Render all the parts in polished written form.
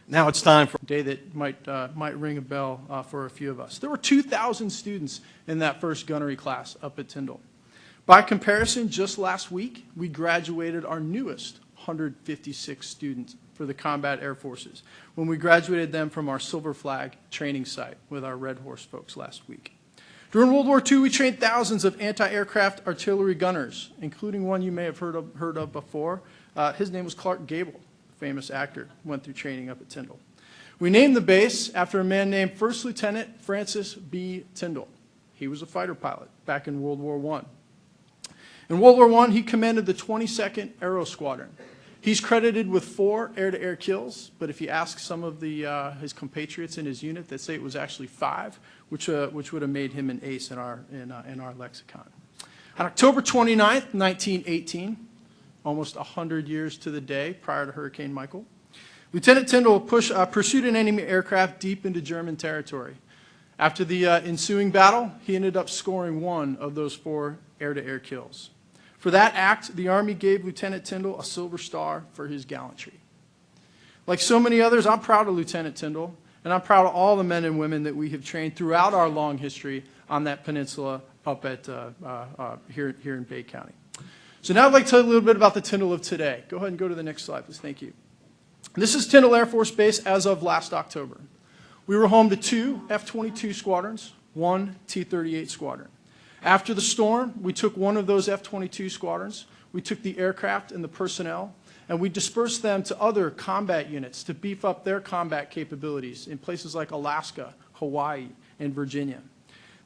Now it's time for a day that might ring a bell for a few of us. There were 2,000 students in that first gunnery class up at Tyndall. By comparison, just last week, we graduated our newest 156 students for the Combat Air Forces when we graduated them from our Silver Flag training site with our Red Horse folks last week. During World War II, we trained thousands of anti-aircraft artillery gunners, including one you may have heard of before. His name was Clark Gable, famous actor, went through training up at Tyndall. We named the base after a man named First Lieutenant Francis B. Tyndall. He was a fighter pilot back in World War I. In World War I, he commanded the 22nd Aero Squadron. He's credited with 4 air-to-air kills, but if you ask some of his compatriots in his unit, they say it was actually 5, which would have made him an ace in our lexicon. On October 29th, 1918, almost 100 years to the day prior to Hurricane Michael, Lieutenant Tyndall pursued an enemy aircraft deep into German territory. After the ensuing battle, he ended up scoring 1 of those 4 air-to-air kills. For that act, the Army gave Lieutenant Tyndall a Silver Star for his gallantry. Like so many others, I'm proud of Lieutenant Tyndall, and I'm proud of all the men and women that we have trained throughout our long history on that peninsula up at here in Bay County. So now I'd like to tell you a little bit about the Tyndall of today. Go ahead and go to the next slide, please. Thank you. This is Tyndall Air Force Base as of last October. We were home to 2 F-22 squadrons, 1 T-38 squadron. After the storm, we took one of those F-22 squadrons, we took the aircraft and the personnel, and we dispersed them to other combat units to beef up their combat capabilities in places like Alaska, Hawaii, and Virginia.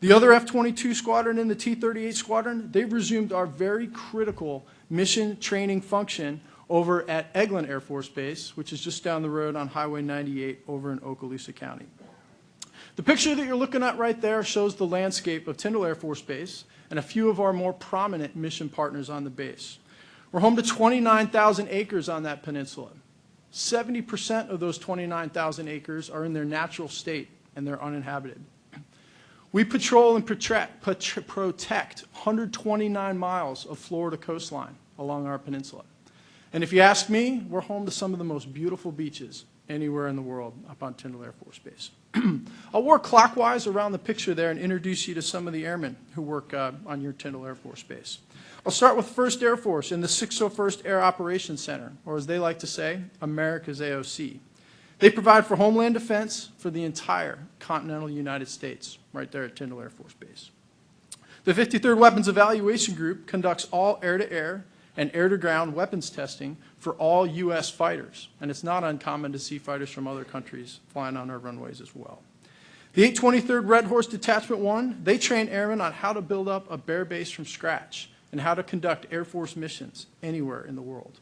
The other F-22 squadron and the T-38 squadron, they resumed our very critical mission training function over at Eglin Air Force Base, which is just down the road on Highway 98 over in Okaloosa County. The picture that you're looking at right there shows the landscape of Tyndall Air Force Base and a few of our more prominent mission partners on the base. We're home to 29,000 acres on that peninsula. 70% of those 29,000 acres are in their natural state and they're uninhabited. We patrol and protect 129 miles of Florida coastline along our peninsula. And if you ask me, we're home to some of the most beautiful beaches anywhere in the world up on Tyndall Air Force Base. I'll work clockwise around the picture there and introduce you to some of the airmen who work on your Tyndall Air Force Base. I'll start with 1st Air Force in the 601st Air Operations Center, or as they like to say, America's AOC. They provide for homeland defense for the entire continental United States, right there at Tyndall Air Force Base. The 53rd Weapons Evaluation Group conducts all air-to-air and air-to-ground weapons testing for all U.S. fighters, and it's not uncommon to see fighters from other countries flying on our runways as well. The 823rd Red Horse Detachment 1, they train airmen on how to build up a bear base from scratch and how to conduct Air Force missions anywhere in the world.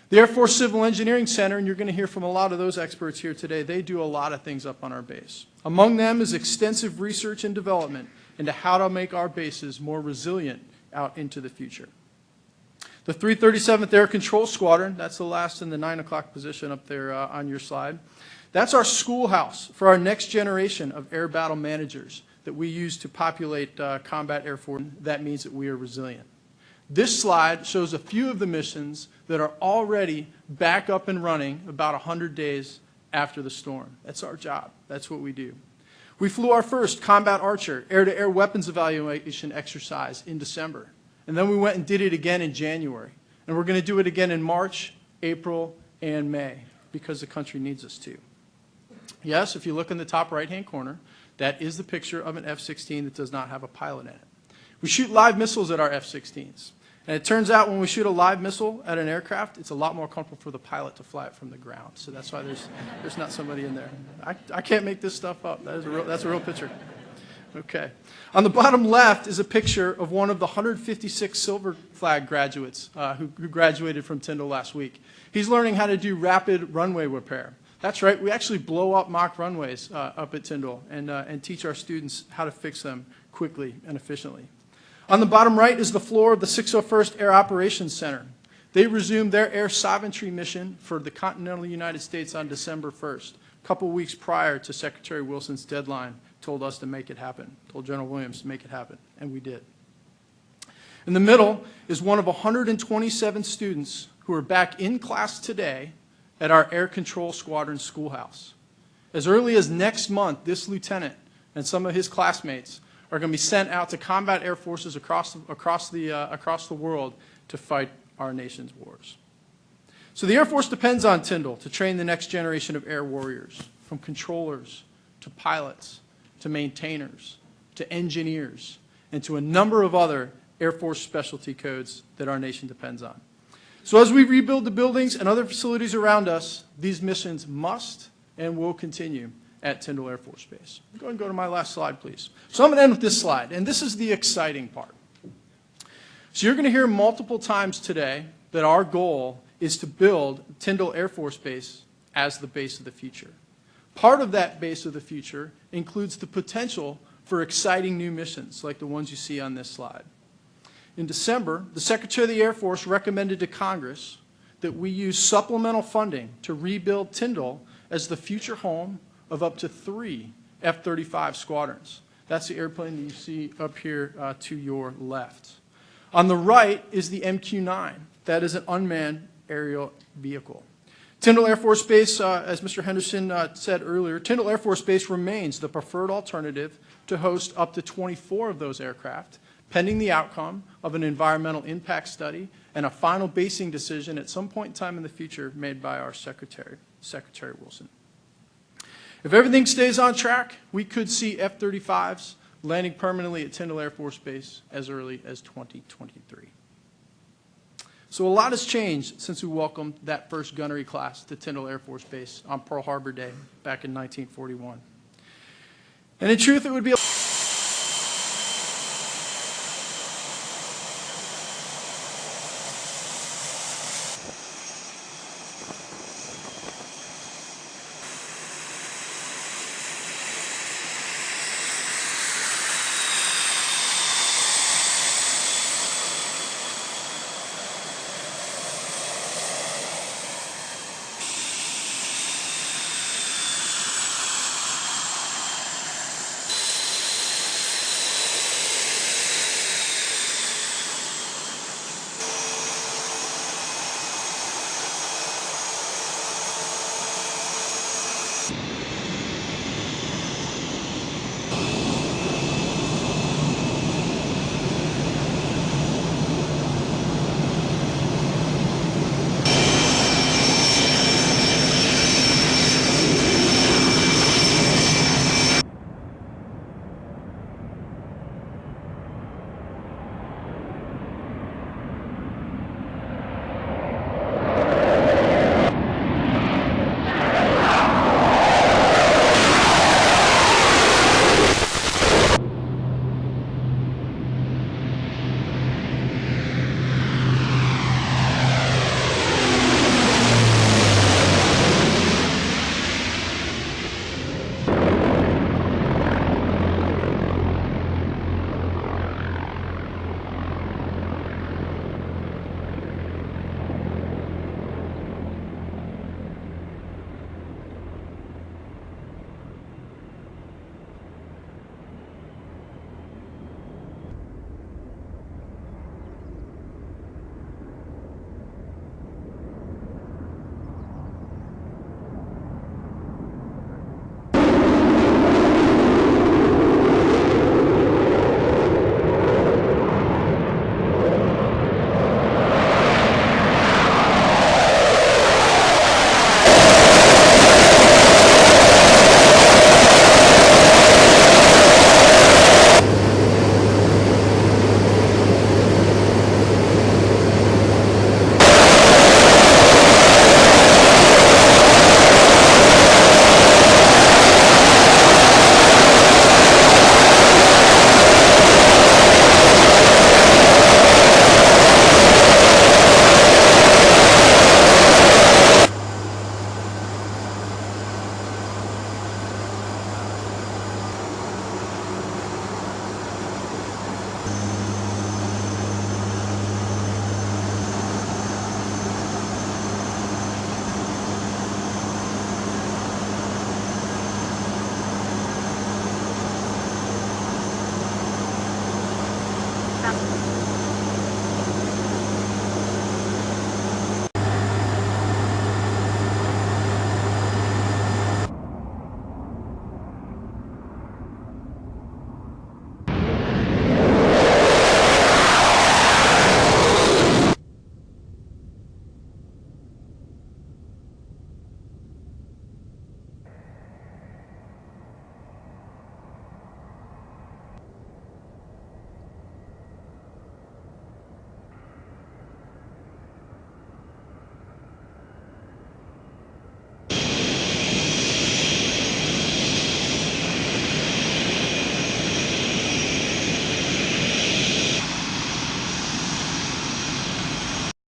The Air Force Civil Engineering Center, and you're going to hear from a lot of those experts here today, they do a lot of things up on our base. Among them is extensive research and development into how to make our bases more resilient out into the future. The 337th Air Control Squadron, that's the last in the 9 o'clock position up there on your slide. That's our schoolhouse for our next generation of air battle managers that we use to populate combat air force. That means that we are resilient. This slide shows a few of the missions that are already back up and running about 100 days after the storm. That's our job. That's what we do. We flew our first Combat Archer air-to-air weapons evaluation exercise in December. And then we went and did it again in January. And we're going to do it again in March, April, and May because the country needs us to. Yes, if you look in the top right-hand corner, that is the picture of an F-16 that does not have a pilot in it. We shoot live missiles at our F-16s. And it turns out when we shoot a live missile at an aircraft, it's a lot more comfortable for the pilot to fly it from the ground. So that's why there's not somebody in there. I can't make this stuff up. That's a real picture. Okay. On the bottom left is a picture of one of the 156 Silver Flag graduates who graduated from Tyndall last week. He's learning how to do rapid runway repair. That's right. We actually blow up mock runways up at Tyndall and teach our students how to fix them quickly and efficiently. On the bottom right is the floor of the 601st Air Operations Center. They resumed their air sovereignty mission for the continental United States on December 1st, a couple weeks prior to Secretary Wilson's deadline. Told us to make it happen, told General Williams to make it happen, and we did. In the middle is one of 127 students who are back in class today at our Air Control Squadron schoolhouse. As early as next month, this lieutenant and some of his classmates are going to be sent out to combat air forces across the world to fight our nation's wars. So the Air Force depends on Tyndall to train the next generation of air warriors, from controllers to pilots to maintainers to engineers and to a number of other Air Force specialty codes that our nation depends on. So as we rebuild the buildings and other facilities around us, these missions must and will continue at Tyndall Air Force Base. Go ahead and go to my last slide, please. So I'm going to end with this slide, and this is the exciting part. So you're going to hear multiple times today that our goal is to build Tyndall Air Force Base as the base of the future. Part of that base of the future includes the potential for exciting new missions like the ones you see on this slide. In December, the Secretary of the Air Force recommended to Congress that we use supplemental funding to rebuild Tyndall as the future home of up to 3 F-35 squadrons. That's the airplane that you see up here to your left. On the right is the MQ-9. That is an unmanned aerial vehicle. Tyndall Air Force Base, as Mr. Henderson said earlier, Tyndall Air Force Base remains the preferred alternative to host up to 24 of those aircraft, pending the outcome of an environmental impact study and a final basing decision at some point in time in the future made by our Secretary Wilson. If everything stays on track, we could see F-35s landing permanently at Tyndall Air Force Base as early as 2023. So a lot has changed since we welcomed that first gunnery class to Tyndall Air Force Base on Pearl Harbor Day back in 1941. And in truth, it would be